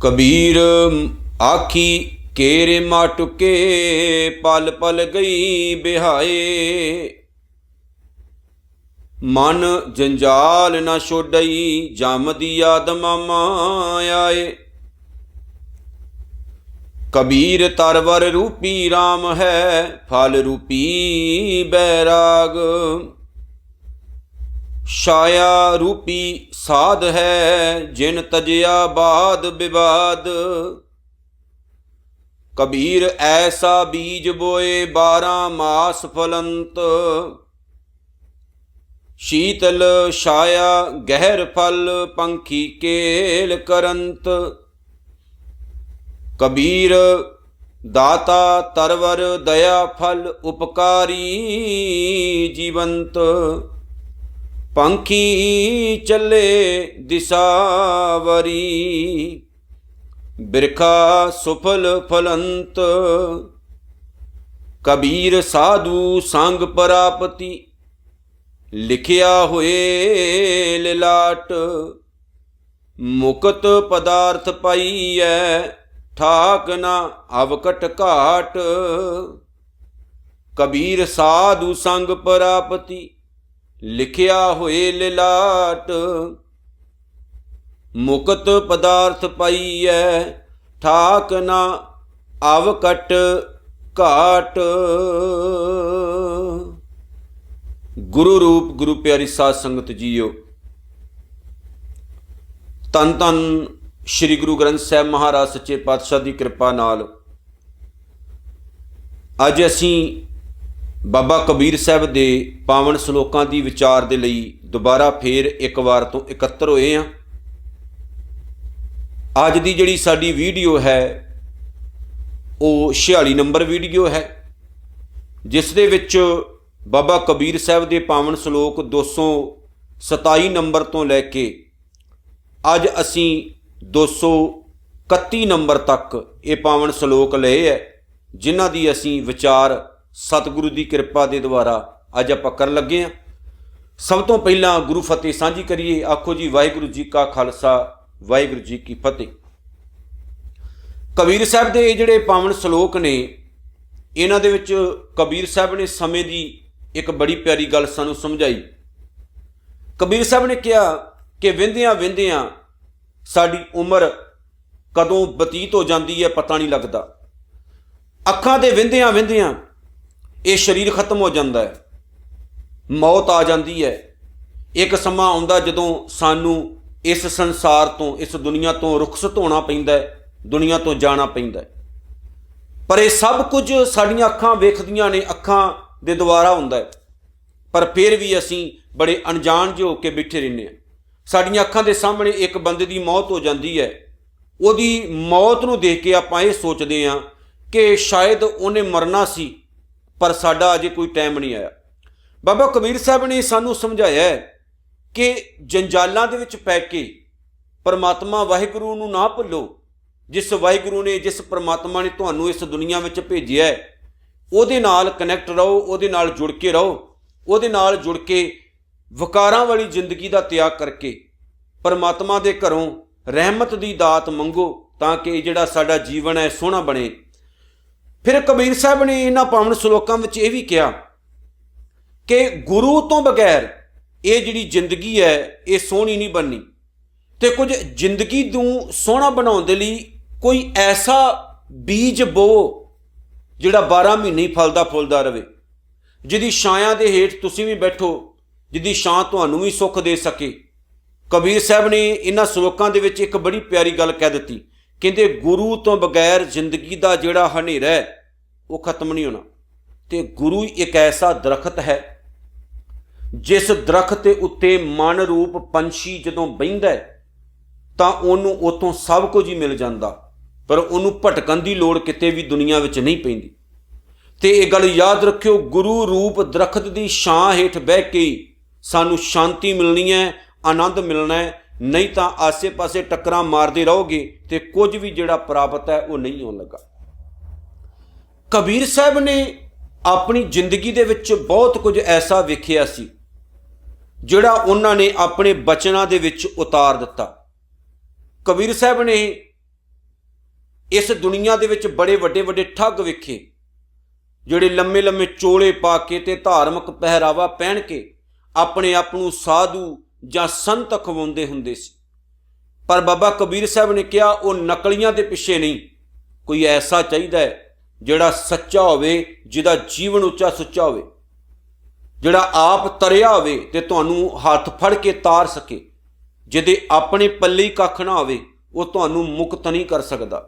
कबीर आखी केरे माटुके, पल पल गई बिहाए। मन जंजाल न छोड़ई, जम दिया दमामा आए। कबीर तरवर रूपी राम है, फल रूपी बैराग। छाया रूपी साध है, जिन तजया बाद विवाद। कबीर ऐसा बीज बोए, 12 मास फलंत। शीतल छाया गहर फल, पंखी केल करंत। कबीर दाता तरवर दया फल, उपकारी जीवंत। पंखी चले दिशावरी, बिरखा सुफल फलंत। कबीर साधु संग परापति, लिखिया हुए लिलाट। मुकत पदार्थ पाईऐ, ठाक न अवकट घाट। कबीर साधु संग परापति, लिखिया हुए लिलाट। मुकत पदार्थ पाईऐ, ठाक न अवकट घाट। गुरु रूप गुरु प्यारी साध संगत जीओ, धन धन श्री गुरु ग्रंथ साहिब महाराज सच्चे पातशाह की कृपा नाल अज असीं बाबा कबीर साहब के पावन सलोकां की विचार के लिए दोबारा फिर एक बार तो इकत्तर होए हैं। अज की जिहड़ी साडी वीडियो है वो 46 नंबर वीडियो है, जिस दे विच बाबा कबीर साहब के पावन सलोक 227 नंबर तो लैके अज असीं 231 नंबर तक ये पावन सलोक लए है, जिन्हां दी असीं विचार सतगुरु की कृपा के द्वारा अज आप कर लगे हैं। सब तो पहला गुरु फतेह सांझी करिए। आखो जी वाहिगुरू जी का खालसा, वाहिगुरू जी की फतेह। कबीर साहब के जिहड़े पावन सलोक ने, इन्हां दे विच कबीर साहब ने समय की एक बड़ी प्यारी गल सानू समझाई। कबीर साहब ने कहा कि विंधियां विंधियां साडी उम्र कदों बतीत हो जाती है, पता नहीं लगता। अखां दे विंधियां विंधियां ये शरीर खत्म हो जाता है, मौत आ जाती है। एक समा आउंदा जदों सानू इस संसार तो, इस दुनिया तो रुखसत होना पैंदा है, दुनिया तो जाना पैंदा है। पर यह सब कुछ साड़ियाँ अखां वेखदियां ने, अखां दे द्वारा हुंदा है, पर फिर भी असीं बड़े अनजान जो होके बैठे रहने हैं। साड़ियाँ अखां दे सामने एक बंदे की मौत हो जाती है, उहदी मौत नूं देख के आपां ये सोचते हैं कि शायद उन्हें मरना सी, पर साडा अजे कोई टाइम नहीं आया। बाबा कबीर साहब ने सानू समझाया है कि जंजालां दे विच पै के परमात्मा वाहिगुरू नूं ना भुल्लो। जिस वाहिगुरू ने, जिस परमात्मा ने तुहानू इस दुनिया में भेजिया है, उहदे नाल कनैक्ट रहो, उहदे नाल जुड़ के रहो। उहदे नाल जुड़ के वकारां वाली जिंदगी का त्याग करके परमात्मा दे घरों रहमत की दात मंगो, ताकि जिहड़ा साडा जीवन है सोहना बने। फिर कबीर साहब ने इन्हां पावन सलोकां विच यह भी कहा कि गुरु तो बगैर ये जिहड़ी जिंदगी है ये सोहनी नहीं बननी। तो कुछ जिंदगी नूं सोहना बनाउण दे लई कोई ऐसा बीज बो जिहड़ा 12 महीने फलदा फुलदा रहे, जिहदी छाया दे हेठ तुसीं भी बैठो, जिहदी छां तुहानूं भी सुख दे सके। कबीर साहब ने इन्हां सलोकां दे विच एक बड़ी प्यारी गल कह दित्ती, कहते गुरु तो बगैर जिंदगी का जिहड़ा हनेरा है वो खत्म नहीं होना। तो गुरु एक ऐसा दरखत है, जिस दरखत के उत्ते मन रूप पंछी जदों बहिंदा है तां उहनूं उत्थों सब कुछ ही मिल जाता, पर उहनूं भटकण की लोड़ किते भी दुनिया विच नहीं पैंदी। तो ये गल याद रखियो, गुरु रूप दरखत की छां हेठ बह के सानू शांति मिलनी है, आनंद मिलना है। नहीं तो आसे पासे टक्कर मारते रहोगे तो कुछ भी जिहड़ा प्राप्त है वो नहीं होने लगा। कबीर साहब ने अपनी जिंदगी दे विच बहुत कुछ ऐसा वेखिया सी जिहड़ा उन्होंने अपने बचनां दे विच उतार दिता। कबीर साहब ने इस दुनिया दे विच बड़े वड्डे वड्डे ठग वेखे जिहड़े लम्मे लम्मे चोले पा के ते धार्मिक पहरावा पहन के अपने आप नूं साधु जां संत अखवाउंदे हुंदे सी। पर बाबा कबीर साहब ने कहा वो नकलियां दे पिछे नहीं, कोई ऐसा चाहिदा है जिहड़ा सच्चा होवे, जिहदा जीवन उच्चा सुच्चा होवे, जिहड़ा आप तरिया होवे ते तुहानूं हत्थ फड़ के तार सके। जिहदे अपने पल्ले ही कख ना होवे वो तुहानूं मुक्त नहीं कर सकदा।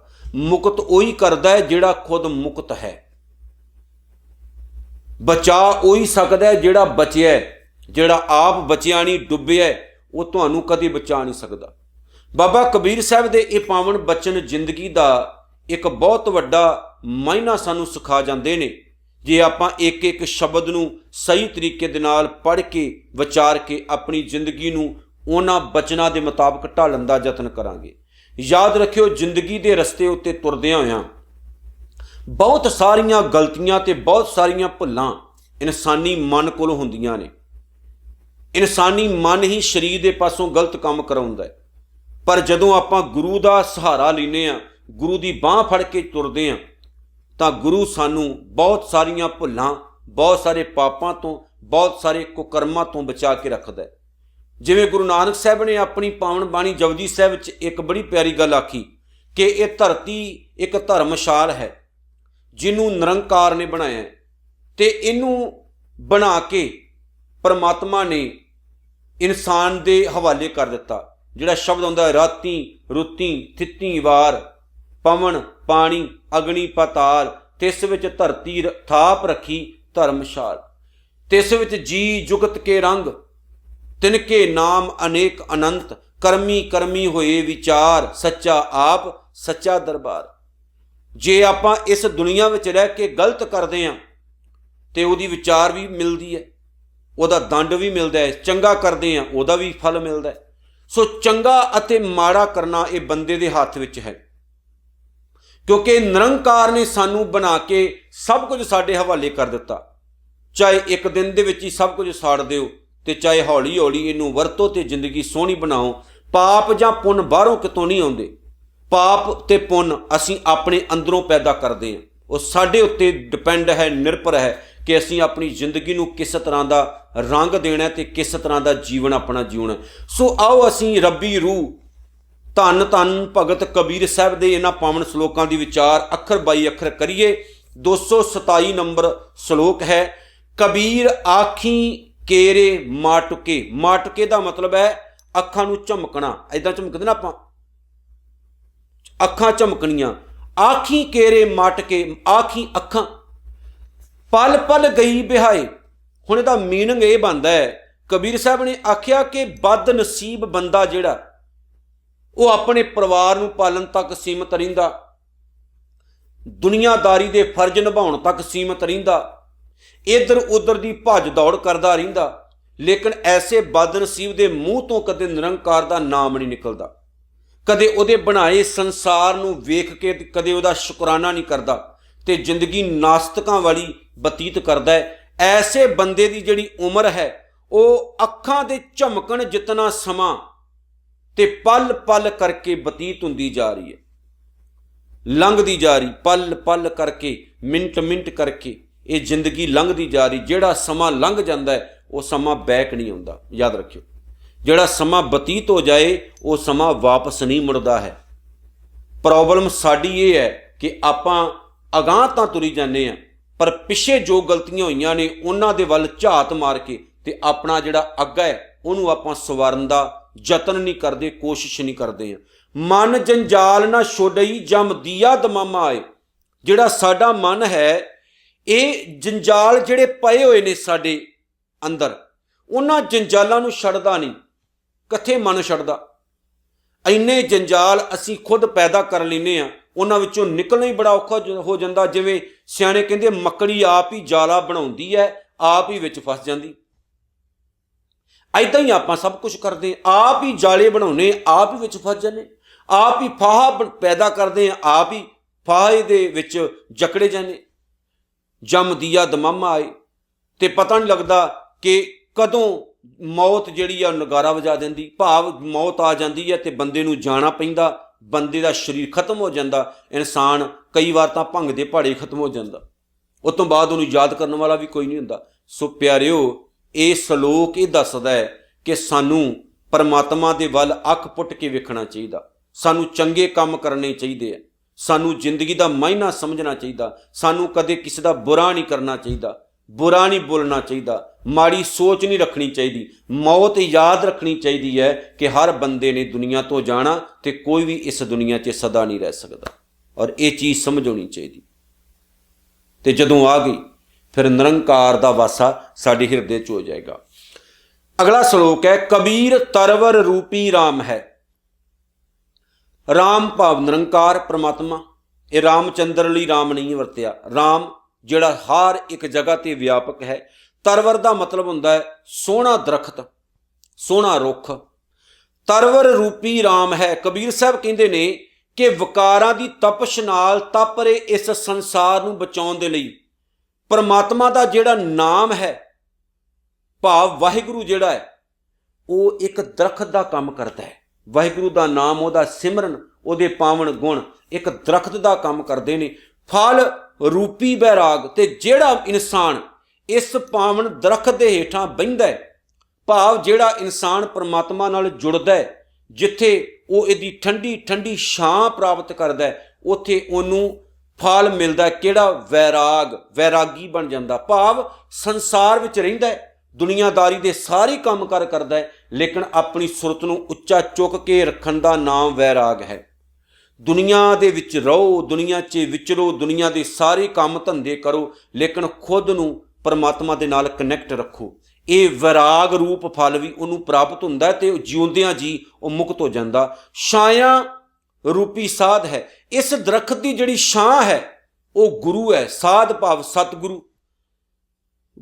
मुक्त उही करदा है जिहड़ा खुद मुक्त है। बचा उही सकदा है जिहड़ा बचिया है। जिहड़ा आप बचिया नहीं, डुब्बिया है, वो तुहानूं कदी बचा नहीं सकदा। बाबा कबीर साहब दे ये पावन बचन जिंदगी दा एक बहुत वड्डा मायना सानूं सिखा जांदे ने जे आपां एक एक शब्द नूं सही तरीके दे नाल पढ़ के विचार के अपनी जिंदगी नूं उन्हां बचनां दे मुताबक ढालण दा यतन करांगे। याद रखियो, जिंदगी दे रस्ते उत्ते तुरदियां होइआं बहुत सारियां गलतियां ते बहुत सारियां भुल्लां इंसानी मन कोलों हुंदियां ने। इंसानी मन ही शरीर दे पासों गलत काम कराउंदा है। पर जदों आपां गुरु दा सहारा लैने आ, गुरु दी बांह फड़ के तुरदे आ, तां गुरु सानूं बहुत सारियां भुल्लां, बहुत सारे पापां तो, बहुत सारे कुकर्मां तो बचा के रखदा है। जिवें गुरु नानक साहब ने अपनी पावन बाणी जपजी साहब विच एक बड़ी प्यारी गल आखी कि यह धरती एक धर्मशाल है जिन्हों निरंकार ने बनाया है, ते इनू बना के परमात्मा ने इंसान दे हवाले कर दिता। जिहड़ा शब्द आउंदा राती रुती थित्ती वार, पवन पानी अग्नि पाताल, तिस विच धरती थाप रखी धर्मशाल, तिस विच जी जुगत के रंग, तिनके नाम अनेक अनंत, करमी करमी होए विचार, सच्चा आप सच्चा दरबार। जे आपां इस दुनिया विच रह के गलत करदे हां ते उहदी विचार भी मिलदी है, उहदा दंड भी मिलदा है। चंगा करदे हां उहदा भी फल मिलदा है। सो चंगा अते माड़ा करना ये बंदे दे हाथ विच है, क्योंकि निरंकार ने सानू बना के सब कुछ साडे हवाले कर दिता। चाहे एक दिन दे विच ही सब कुछ साड़ दिओ ते चाहे हौली हौली इनू वरतो ते जिंदगी सोहनी बनाओ। पाप जां पुन बाहरों कितों नहीं आउंदे। पाप ते पुन असीं अपने अंदरों पैदा करदे हां। वो साडे उत्ते डिपेंड है, निर्भर है कि असीं अपनी जिंदगी नूं किस तरह का रंग देना ते किस तरह का जीवन अपना जीवना। सो आओ असीं रब्बी रूह धन धन भगत कबीर साहब दे इन्हां पावन सलोकां दी विचार अखर बाई अखर करिए। 227 नंबर सलोक है, कबीर आखी केरे माटुके। माटुके का मतलब है अखां नूं झमकना, इदां झमकदे ना आपां, अखां झमकनियां। आखी केरे माटके, आखी अखां, पल पल गई बिहाए। हुण इहदा मीनिंग ये बनदा है, कबीर साहब ने आख्या कि बद नसीब बंदा जिहड़ा वो अपने परिवार नूं पालन तक सीमित रहिंदा, दुनियादारी दे फर्ज निभाउण तक सीमित रहिंदा, इधर उधर दी भज दौड़ करदा रहिंदा, लेकिन ऐसे बदनसीब दे मूँह तो कदे निरंकार दा नाम नहीं निकलदा। कदे उहदे बनाए संसार नूं वेख के कदे उहदा शुकराना नहीं करदा ते जिंदगी नास्तिकां वाली बतीत करदा है। ऐसे बंदे दी जिहड़ी उम्र है वो अखां दे झमकण जितना समा ते पल पल करके बतीत हुंदी जा रही है, लंघदी जा रही, पल पल करके मिनट मिनट करके ये जिंदगी लंघदी जा रही। जिहड़ा समा लंघ जांदा है वो समा बैक नहीं आउंदा। याद रखियो, जिहड़ा समा बतीत हो जाए वो समा वापस नहीं मुड़दा है। प्रॉब्लम साडी ये है कि आपां अगांह तां तुरी जाने आ, पर पिछे जो गलतियां होईयां ने उन्हां दे वल झात मार के ते अपना जिहड़ा अग्गा है उहनूं आपां सवारन दा यतन नहीं करते, कोशिश नहीं करते हैं। मन जंजाल ना छोड़ई जम दिया दमामा आए। जिहड़ा साडा मन है ये जंजाल जिहड़े पए होए ने साडे अंदर, उन्हां जंजालां नूं छड्डदा नहीं। कित्थे मन छड्डदा? इन्ने जंजाल असीं खुद पैदा कर लैने आ, उन्हां विचों निकलना ही बड़ा औखा हो जांदा। जिवें सियाणे कहंदे मकड़ी आप ही जाला बनाउंदी है, आप ही विच फस जांदी। ऐदां ही आपां सब कुछ करदे, आप ही जाले बनाउने, आप ही विच फस जाने, आप ही फाहा पैदा करदे, आप ही फाहे दे विच जकड़े जाने। जम दिया दमामा आए ते पता नहीं लगदा कि कदों मौत जिहड़ी आ नगारा वजा दिंदी। भाव मौत आ जांदी है ते बंदे नूं जाना पैंदा ਬੰਦੇ ਦਾ ਸਰੀਰ ਖਤਮ ਹੋ ਜਾਂਦਾ। ਇਨਸਾਨ ਕਈ ਵਾਰ ਤਾਂ ਭੰਗ ਦੇ ਭਾੜੇ ਖਤਮ ਹੋ ਜਾਂਦਾ, ਉਹ ਤੋਂ ਬਾਅਦ ਉਹਨੂੰ ਯਾਦ ਕਰਨ ਵਾਲਾ ਵੀ ਕੋਈ ਨਹੀਂ ਹੁੰਦਾ। ਸੋ ਪਿਆਰਿਓ, ਇਹ ਸ਼ਲੋਕ ਇਹ ਦੱਸਦਾ ਹੈ ਕਿ ਸਾਨੂੰ ਪਰਮਾਤਮਾ ਦੇ ਵੱਲ ਅੱਖ ਪੁੱਟ ਕੇ ਵੇਖਣਾ ਚਾਹੀਦਾ, ਸਾਨੂੰ ਚੰਗੇ ਕੰਮ ਕਰਨੇ ਚਾਹੀਦੇ ਆ, ਸਾਨੂੰ ਜ਼ਿੰਦਗੀ ਦਾ ਮਾਇਨਾ ਸਮਝਣਾ ਚਾਹੀਦਾ, ਸਾਨੂੰ ਕਦੇ ਕਿਸੇ ਦਾ ਬੁਰਾ ਨਹੀਂ ਕਰਨਾ ਚਾਹੀਦਾ, ਬੁਰਾ ਨਹੀਂ ਬੋਲਣਾ ਚਾਹੀਦਾ, ਮਾੜੀ ਸੋਚ ਨਹੀਂ ਰੱਖਣੀ ਚਾਹੀਦੀ। ਮੌਤ ਯਾਦ ਰੱਖਣੀ ਚਾਹੀਦੀ ਹੈ ਕਿ ਹਰ ਬੰਦੇ ਨੇ ਦੁਨੀਆ ਤੋਂ ਜਾਣਾ ਤੇ ਕੋਈ ਵੀ ਇਸ ਦੁਨੀਆ 'ਚ ਸਦਾ ਨਹੀਂ ਰਹਿ ਸਕਦਾ, ਔਰ ਇਹ ਚੀਜ਼ ਸਮਝ ਹੋਣੀ ਚਾਹੀਦੀ। ਤੇ ਜਦੋਂ ਆ ਗਈ ਫਿਰ ਨਿਰੰਕਾਰ ਦਾ ਵਾਸਾ ਸਾਡੇ ਹਿਰਦੇ 'ਚ ਹੋ ਜਾਏਗਾ। ਅਗਲਾ ਸ਼ਲੋਕ ਹੈ, ਕਬੀਰ ਤਰਵਰ ਰੂਪੀ ਰਾਮ ਹੈ। ਰਾਮ ਭਾਵ ਨਿਰੰਕਾਰ ਪਰਮਾਤਮਾ। ਇਹ ਰਾਮਚੰਦਰ ਲਈ ਰਾਮ ਨਹੀਂ ਵਰਤਿਆ, ਰਾਮ ਜਿਹੜਾ ਹਰ ਇੱਕ ਜਗ੍ਹਾ ਤੇ ਵਿਆਪਕ ਹੈ। ਤਰਵਰ ਦਾ ਮਤਲਬ ਹੁੰਦਾ ਹੈ ਸੋਹਣਾ ਦਰਖਤ, ਸੋਹਣਾ ਰੁੱਖ। ਤਰਵਰ ਰੂਪੀ ਰਾਮ ਹੈ। ਕਬੀਰ ਸਾਹਿਬ ਕਹਿੰਦੇ ਨੇ ਕਿ ਵਿਕਾਰਾਂ ਦੀ ਤਪਸ਼ ਨਾਲ ਤਪ ਰਹੇ ਇਸ ਸੰਸਾਰ ਨੂੰ ਬਚਾਉਣ ਦੇ ਲਈ ਪਰਮਾਤਮਾ ਦਾ ਜਿਹੜਾ ਨਾਮ ਹੈ, ਭਾਵ ਵਾਹਿਗੁਰੂ ਜਿਹੜਾ ਹੈ, ਉਹ ਇੱਕ ਦਰਖਤ ਦਾ ਕੰਮ ਕਰਦਾ ਹੈ। ਵਾਹਿਗੁਰੂ ਦਾ ਨਾਮ, ਉਹਦਾ ਸਿਮਰਨ, ਉਹਦੇ ਪਾਵਨ ਗੁਣ ਇੱਕ ਦਰਖਤ ਦਾ ਕੰਮ ਕਰਦੇ ਨੇ। ਫਲ ਰੂਪੀ ਬੈਰਾਗ। ਤੇ ਜਿਹੜਾ ਇਨਸਾਨ ਇਸ ਪਾਵਨ ਦਰਖਤ ਦੇ ਹੇਠਾਂ ਬਹਿੰਦਾ ਹੈ, ਭਾਵ ਜਿਹੜਾ ਇਨਸਾਨ ਪਰਮਾਤਮਾ ਨਾਲ ਜੁੜਦਾ ਹੈ, ਜਿੱਥੇ ਉਹ ਇਹਦੀ ਠੰਡੀ ਠੰਡੀ ਛਾਂ ਪ੍ਰਾਪਤ ਕਰਦਾ ਹੈ, ਉੱਥੇ ਉਹਨੂੰ ਫਲ ਮਿਲਦਾ। ਕਿਹੜਾ? ਵੈਰਾਗ। ਵੈਰਾਗੀ ਬਣ ਜਾਂਦਾ, ਭਾਵ ਸੰਸਾਰ ਵਿੱਚ ਰਹਿੰਦਾ ਹੈ, ਦੁਨੀਆਦਾਰੀ ਦੇ ਸਾਰੇ ਕੰਮ ਕਾਰ ਕਰਦਾ ਹੈ, ਲੇਕਿਨ ਆਪਣੀ ਸੁਰਤ ਨੂੰ ਉੱਚਾ ਚੁੱਕ ਕੇ ਰੱਖਣ ਦਾ ਨਾਮ ਵੈਰਾਗ ਹੈ। ਦੁਨੀਆ ਦੇ ਵਿੱਚ ਰਹੋ, ਦੁਨੀਆ 'ਚ ਵਿਚਰੋ, ਦੁਨੀਆ ਦੇ ਸਾਰੇ ਕੰਮ ਧੰਦੇ ਕਰੋ, ਲੇਕਿਨ ਖੁਦ ਨੂੰ ਪਰਮਾਤਮਾ ਦੇ ਨਾਲ ਕਨੈਕਟ ਰੱਖੋ। ਇਹ ਵੈਰਾਗ ਰੂਪ ਫਲ ਵੀ ਉਹਨੂੰ ਪ੍ਰਾਪਤ ਹੁੰਦਾ ਤੇ ਜਿਉਂਦਿਆਂ ਜੀ ਉਹ ਮੁਕਤ ਹੋ ਜਾਂਦਾ। ਛਾਇਆ ਰੂਪੀ ਸਾਧ ਹੈ। ਇਸ ਦਰਖਤ ਦੀ ਜਿਹੜੀ ਛਾਂ ਹੈ ਉਹ ਗੁਰੂ ਹੈ। ਸਾਧ ਭਾਵ ਸਤਿਗੁਰੂ।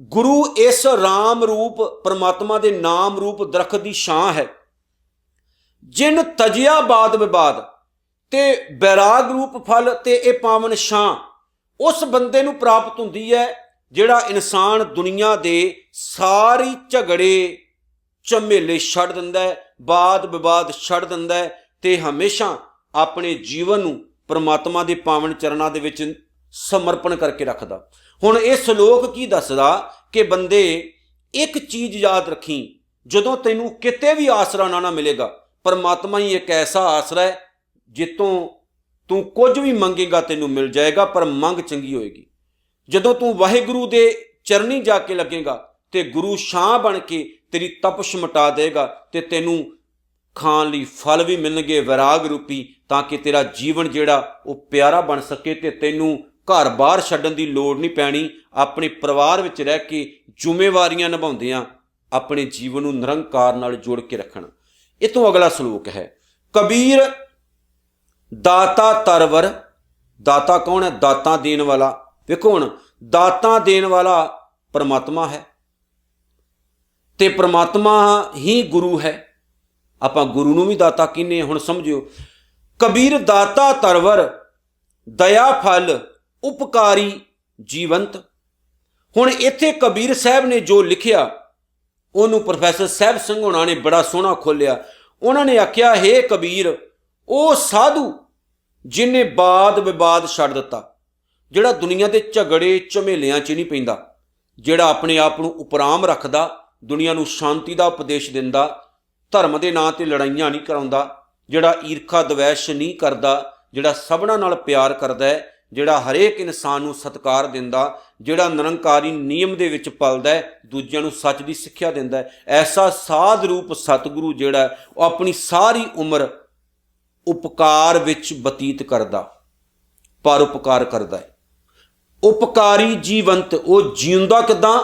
ਗੁਰੂ ਇਸ ਰਾਮ ਰੂਪ ਪਰਮਾਤਮਾ ਦੇ ਨਾਮ ਰੂਪ ਦਰਖਤ ਦੀ ਛਾਂ ਹੈ। ਜਿਨ ਤਜਿਆ ਬਾਦ ਵਿਵਾਦ। ਤੇ ਬੈਰਾਗ ਰੂਪ ਫਲ ਤੇ ਇਹ ਪਾਵਨ ਛਾਂ ਉਸ ਬੰਦੇ ਨੂੰ ਪ੍ਰਾਪਤ ਹੁੰਦੀ ਹੈ ਜਿਹੜਾ ਇਨਸਾਨ ਦੁਨੀਆ ਦੇ ਸਾਰੀ ਝਗੜੇ ਝਮੇਲੇ ਛੱਡ ਦਿੰਦਾ ਹੈ, ਬਾਦ ਵਿਵਾਦ ਛੱਡ ਦਿੰਦਾ ਹੈ ਤੇ ਹਮੇਸ਼ਾ ਆਪਣੇ ਜੀਵਨ ਨੂੰ ਪਰਮਾਤਮਾ ਦੇ ਪਾਵਨ ਚਰਨਾਂ ਦੇ ਵਿੱਚ ਸਮਰਪਣ ਕਰਕੇ ਰੱਖਦਾ। ਹੁਣ ਇਹ ਸ਼ਲੋਕ ਕੀ ਦੱਸਦਾ ਕਿ ਬੰਦੇ ਇੱਕ ਚੀਜ਼ ਯਾਦ ਰੱਖੀ, ਜਦੋਂ ਤੈਨੂੰ ਕਿਤੇ ਵੀ ਆਸਰਾ ਨਾ ਮਿਲੇਗਾ, ਪਰਮਾਤਮਾ ਹੀ ਇੱਕ ਐਸਾ ਆਸਰਾ ਹੈ ਜਿੱਤੋਂ ਤੂੰ ਕੁਝ ਵੀ ਮੰਗੇਗਾ ਤੈਨੂੰ ਮਿਲ ਜਾਏਗਾ, ਪਰ ਮੰਗ ਚੰਗੀ ਹੋਏਗੀ। ਜਦੋਂ ਤੂੰ ਵਾਹਿਗੁਰੂ ਦੇ ਚਰਨੀ ਜਾ ਕੇ ਲੱਗੇਗਾ ਤੇ ਗੁਰੂ ਛਾਂ ਬਣ ਕੇ ਤੇਰੀ ਤਪਸ਼ ਮਿਟਾ ਦੇਗਾ ਤੇ ਤੈਨੂੰ ਖਾਣ ਲਈ ਫਲ ਵੀ ਮਿਲਣਗੇ ਵੈਰਾਗ ਰੂਪੀ, ਤਾਂ ਕਿ ਤੇਰਾ ਜੀਵਨ ਜਿਹੜਾ ਉਹ ਪਿਆਰਾ ਬਣ ਸਕੇ ਤੇ ਤੈਨੂੰ ਘਰ-ਬਾਰ ਛੱਡਣ ਦੀ ਲੋੜ ਨਹੀਂ ਪੈਣੀ। ਆਪਣੇ ਪਰਿਵਾਰ ਵਿੱਚ ਰਹਿ ਕੇ ਜ਼ਿੰਮੇਵਾਰੀਆਂ ਨਿਭਾਉਂਦਿਆਂ ਆਪਣੇ ਜੀਵਨ ਨੂੰ ਨਿਰੰਕਾਰ ਨਾਲ ਜੋੜ ਕੇ ਰੱਖਣਾ। ਇਹ ਤੋਂ ਅਗਲਾ ਸ਼ਲੋਕ ਹੈ, ਕਬੀਰ ਦਾਤਾ ਤਰਵਰ। ਦਾਤਾ ਕੌਣ ਹੈ? ਦਾਤਾਂ ਦੇਣ ਵਾਲਾ। ਵੇਖੋ ਹੁਣ, ਦਾਤਾਂ ਦੇਣ ਵਾਲਾ ਪਰਮਾਤਮਾ ਹੈ ਤੇ ਪਰਮਾਤਮਾ ਹੀ ਗੁਰੂ ਹੈ। ਆਪਾਂ ਗੁਰੂ ਨੂੰ ਵੀ ਦਾਤਾ ਕਹਿੰਦੇ ਹਾਂ। ਹੁਣ ਸਮਝਿਓ, ਕਬੀਰ ਦਾਤਾ ਤਰਵਰ, ਦਇਆ ਫਲ ਉਪਕਾਰੀ ਜੀਵੰਤ। ਹੁਣ ਇੱਥੇ ਕਬੀਰ ਸਾਹਿਬ ਨੇ ਜੋ ਲਿਖਿਆ ਉਹਨੂੰ ਪ੍ਰੋਫੈਸਰ ਸਾਹਿਬ ਸਿੰਘ ਹੋਣਾ ਨੇ ਬੜਾ ਸੋਹਣਾ ਖੋਲਿਆ। ਉਹਨਾਂ ਨੇ ਆਖਿਆ, ਹੇ ਕਬੀਰ, ਉਹ ਸਾਧੂ ਜਿਹਨੇ ਬਾਦ ਵਿਵਾਦ ਛੱਡ ਦਿੱਤਾ, ਜਿਹੜਾ ਦੁਨੀਆ ਦੇ ਝਗੜੇ ਝਮੇਲਿਆਂ 'ਚ ਨਹੀਂ ਪੈਂਦਾ, ਜਿਹੜਾ ਆਪਣੇ ਆਪ ਨੂੰ ਉਪਰਾਮ ਰੱਖਦਾ, ਦੁਨੀਆ ਨੂੰ ਸ਼ਾਂਤੀ ਦਾ ਉਪਦੇਸ਼ ਦਿੰਦਾ, ਧਰਮ ਦੇ ਨਾਂ 'ਤੇ ਲੜਾਈਆਂ ਨਹੀਂ ਕਰਾਉਂਦਾ, ਜਿਹੜਾ ਈਰਖਾ ਦਵੈਸ਼ ਨਹੀਂ ਕਰਦਾ, ਜਿਹੜਾ ਸਭਨਾਂ ਨਾਲ ਪਿਆਰ ਕਰਦਾ ਹੈ, ਜਿਹੜਾ ਹਰੇਕ ਇਨਸਾਨ ਨੂੰ ਸਤਿਕਾਰ ਦਿੰਦਾ, ਜਿਹੜਾ ਨਿਰੰਕਾਰੀ ਨਿਯਮ ਦੇ ਵਿੱਚ ਪਲਦਾ ਹੈ, ਦੂਜਿਆਂ ਨੂੰ ਸੱਚ ਦੀ ਸਿੱਖਿਆ ਦਿੰਦਾ ਹੈ, ਐਸਾ ਸਾਧ ਰੂਪ ਸਤਿਗੁਰੂ ਜਿਹੜਾ ਉਹ ਆਪਣੀ ਸਾਰੀ ਉਮਰ ਉਪਕਾਰ ਵਿੱਚ ਬਤੀਤ ਕਰਦਾ, ਪਰਉਪਕਾਰ ਕਰਦਾ ਹੈ। ਉਪਕਾਰੀ ਜੀਵੰਤ, ਉਹ ਜਿਉਂਦਾ ਕਿੱਦਾਂ?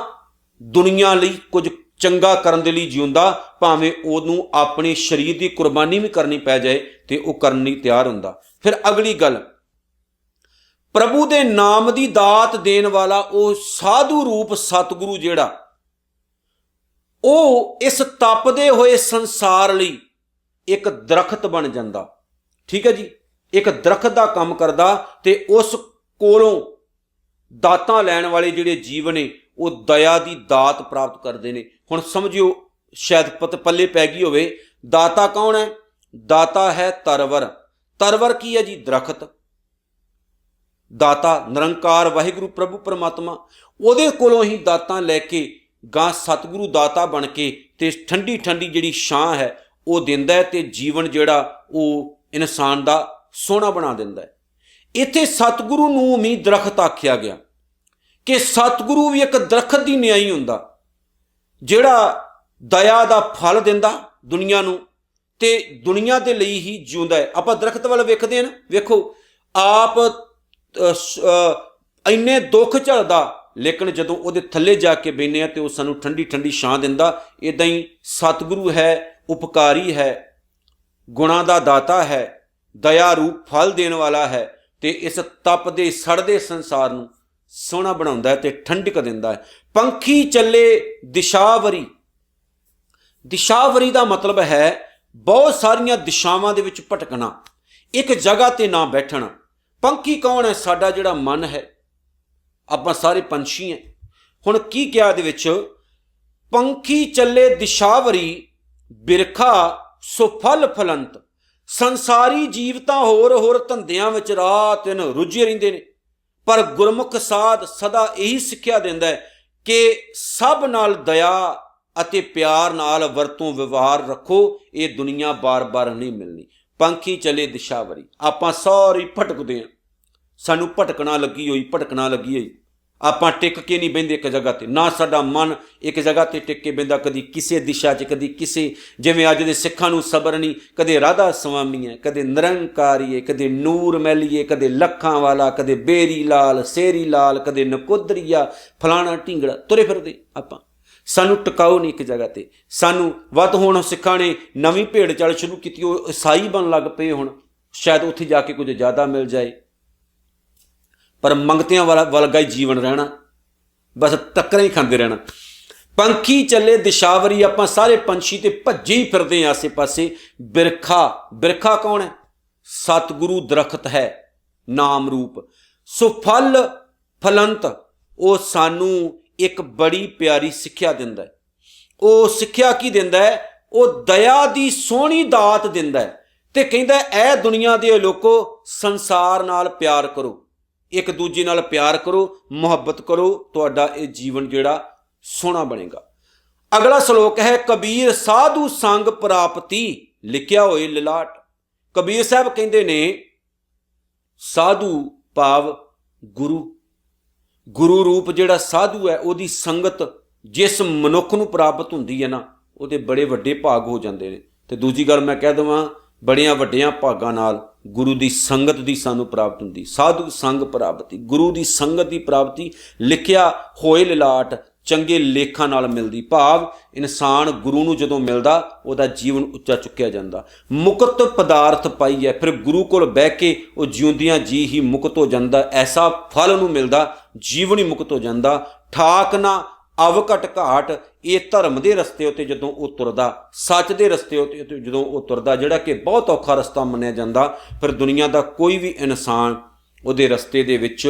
ਦੁਨੀਆ ਲਈ ਕੁਝ ਚੰਗਾ ਕਰਨ ਦੇ ਲਈ ਜਿਉਂਦਾ, ਭਾਵੇਂ ਉਹਨੂੰ ਆਪਣੇ ਸਰੀਰ ਦੀ ਕੁਰਬਾਨੀ ਵੀ ਕਰਨੀ ਪੈ ਜਾਏ ਤੇ ਉਹ ਕਰਨ ਲਈ ਤਿਆਰ ਹੁੰਦਾ। ਫਿਰ ਅਗਲੀ ਗੱਲ, ਪ੍ਰਭੂ ਦੇ ਨਾਮ ਦੀ ਦਾਤ ਦੇਣ ਵਾਲਾ ਉਹ ਸਾਧੂ ਰੂਪ ਸਤਿਗੁਰੂ ਜਿਹੜਾ ਉਹ ਇਸ ਤਪਦੇ ਹੋਏ ਸੰਸਾਰ ਲਈ ਇੱਕ ਦਰਖਤ ਬਣ ਜਾਂਦਾ। ਠੀਕ ਹੈ ਜੀ, ਇੱਕ ਦਰਖਤ ਦਾ ਕੰਮ ਕਰਦਾ ਤੇ ਉਸ ਕੋਲੋਂ ਦਾਤਾਂ ਲੈਣ ਵਾਲੇ ਜਿਹੜੇ ਜੀਵ ਨੇ ਉਹ ਦਇਆ ਦੀ ਦਾਤ ਪ੍ਰਾਪਤ ਕਰਦੇ ਨੇ। ਹੁਣ ਸਮਝਿਓ, ਸ਼ਾਇਦ ਪੱਲੇ ਪੈ ਗਈ ਹੋਵੇ, ਦਾਤਾ ਕੌਣ ਹੈ? ਦਾਤਾ ਹੈ ਤਰਵਰ। तरवर की है जी? दरखत। दाता निरंकार वाहिगुरू प्रभु परमात्मा, ਉਹਦੇ ਕੋਲੋਂ ही दातां लैके ਗਾਂ सतगुरु दाता बन के ते ठंडी ठंडी जिहड़ी छां है वो दिंदा है ते जीवन जिहड़ा वो इंसान दा सोहना बना दिंदा है। इत्थे सतगुरु नूं भी दरखत आख्या गया कि सतगुरु भी एक दरखत दी न्याई हुंदा जिहड़ा दया दा फल दिंदा दुनिया नूं ते दुनिया दे लई ही जिउंदा है। आपां दरखत वाल वेखदे हां, वेखो आप इन्ने दुख झलदा लेकिन जदों उहदे थल्ले जाके बहिने तो वह सानूं ठंडी ठंडी छां दिंदा। इदां ही सतगुरु है, उपकारी है, गुणां दा दाता है, दया रूप फल देण वाला है ते इस तपदे सड़दे संसार नूं सोहना बनाउंदा है ते ठंडक दिंदा है। पंखी चले दिशावरी, दिशावरी दा मतलब है बहुत सारियां दिशावां दे विच भटकना, एक जगह ते ना बैठना। पंखी कौन है? साडा जिहड़ा मन है, ਆਪਾਂ ਸਾਰੇ ਪੰਛੀ हैं। ਹੁਣ ਕੀ ਕਿਹਾ ਇਹਦੇ ਵਿੱਚ? ਪੰਖੀ ਚੱਲੇ ਦਿਸ਼ਾਵਰੀ ਬਿਰਖਾ ਸੋ ਫਲ ਫਲੰਤ। ਸੰਸਾਰੀ ਜੀਵ ਤਾਂ ਹੋਰ ਧੰਦਿਆਂ ਵਿੱਚ ਰਾਤ ਦਿਨ ਰੁੱਝੇ ਰਹਿੰਦੇ ਨੇ, ਪਰ ਗੁਰਮੁਖ ਸਾਧ ਸਦਾ ਇਹੀ ਸਿੱਖਿਆ ਦਿੰਦਾ ਹੈ ਕਿ ਸਭ ਨਾਲ ਦਇਆ ਅਤੇ ਪਿਆਰ ਨਾਲ ਵਰਤੋਂ ਵਿਵਹਾਰ ਰੱਖੋ, ਇਹ ਦੁਨੀਆ ਬਾਰ-ਬਾਰ ਨਹੀਂ ਮਿਲਣੀ। ਪੰਖੀ ਚੱਲੇ ਦਿਸ਼ਾਵਰੀ, ਆਪਾਂ ਸਾਰੇ ਭਟਕਦੇ ਹਾਂ, ਸਾਨੂੰ ਭਟਕਣਾ ਲੱਗੀ ਹੋਈ ਆਪਾਂ ਟਿਕ ਕੇ ਨਹੀਂ ਬਹਿੰਦੇ ਇੱਕ ਜਗ੍ਹਾ ਤੇ, ਨਾ ਸਾਡਾ ਮਨ ਇੱਕ ਜਗ੍ਹਾ ਤੇ ਟਿਕ ਕੇ ਬਹਿੰਦਾ, ਕਦੀ ਕਿਸੇ ਦਿਸ਼ਾ 'ਚ ਕਦੀ ਕਿਸੇ। ਜਿਵੇਂ ਅੱਜ ਦੇ ਸਿੱਖਾਂ ਨੂੰ ਸਬਰ ਨਹੀਂ, ਕਦੇ ਰਾਧਾ ਸਵਾਮੀ ਹੈ, ਕਦੇ ਨਿਰੰਕਾਰੀ ਹੈ, ਕਦੇ ਨੂਰ ਮੈਲੀਏ, ਕਦੇ ਲੱਖਾਂ ਵਾਲਾ, ਕਦੇ ਬੇਰੀ ਲਾਲ, ਸੇਰੀ ਲਾਲ, ਕਦੇ ਨਕੋਦਰੀਆ, ਫਲਾਣਾ ਢੀਂਗੜਾ, ਤੁਰੇ ਫਿਰਦੇ ਆਪਾਂ। ਸਾਨੂੰ ਟਿਕਾਓ ਨਹੀਂ ਇੱਕ ਜਗ੍ਹਾ ਤੇ। ਸਾਨੂੰ ਵੱਧ ਹੁਣ ਸਿੱਖਾਂ ਨੇ ਨਵੀਂ ਭੇਡ ਚਾਲ ਸ਼ੁਰੂ ਕੀਤੀ, ਉਹ ਈਸਾਈ ਬਣਨ ਲੱਗ ਪਏ ਹੁਣ, ਸ਼ਾਇਦ ਉੱਥੇ ਜਾ ਕੇ ਕੁਝ ਜ਼ਿਆਦਾ ਮਿਲ ਜਾਏ, पर मंगतियां वाला ही जीवन रहना, बस टक्कर ही खाते रहना। पंखी चले दिशावरी, आप सारे पंछी तो भज्जे ही फिरते हैं आसे पासे। बिरखा, बिरखा कौन है? सतगुरु दरखत है नाम रूप। सो फल फलंत, वो सानू एक बड़ी प्यारी सिक्ख्या दिंदा है। वो सिक्ख्या की दिंदा है? वो दया दी सोहनी दात दिंदा है ते कहंदा ऐ दुनिया दे लोको संसार नाल प्यार करो, एक दूजे नाल प्यार करो, मुहब्बत करो, तुहाडा ये जीवन जिहड़ा सोहना बनेगा। अगला श्लोक है कबीर साधु संग प्राप्ति, लिखिया होए ललाट। कबीर साहब कहंदे ने साधु भाव गुरु, गुरु रूप जिहड़ा साधु है उहदी संगत जिस मनुख नूं प्राप्त हुंदी है ना, उहदे बड़े वड्डे भाग हो जांदे ने। ते दूजी गल मैं कह देवां, बड़ियां वड्डियां भागां नाल गुरु की संगत की सानू प्राप्त हुंदी। साधु संग प्राप्ति, गुरु की संगत की प्राप्ति, लिखिया होए ललाट, चंगे लेखां नाल मिलदी। भाव इंसान गुरु नूं जदों मिलदा उहदा जीवन उच्चा चुक्या जांदा। मुकत पदार्थ पाई है, फिर गुरु कोल बह के वो जिउंदियां जी ही मुकत हो जांदा, ऐसा फल नूं मिलदा, जीवन ही मुकत हो जांदा। ठाक ना अवघट घाट, ये धर्म के रस्ते उत्ते जदों वो तुरदा, सच के रस्ते उत्ते जदों वो तुरदा, जिहड़ा कि बहुत औखा रस्ता मन्निया जांदा, फिर दुनिया का कोई भी इंसान उहदे रस्ते दे विच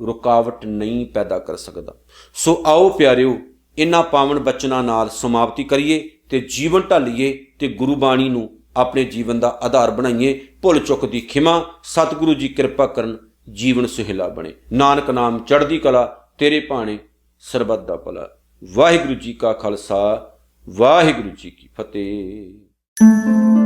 रुकावट नहीं पैदा कर सकता। सो आओ प्यारिओ, इन्हां पावन बचनां नाल समाप्ति करिए ते जीवन ढालीए ते गुरुबाणी नूं अपने जीवन का आधार बनाइए। भुल चुक दी खिमा, सतगुरु जी कृपा करन, जीवन सुहेला बने। नानक नाम चढ़दी कला, तेरे भाणे सरबत दा भला। वाहिगुरू जी का खालसा, वाहिगुरू जी की फतेह।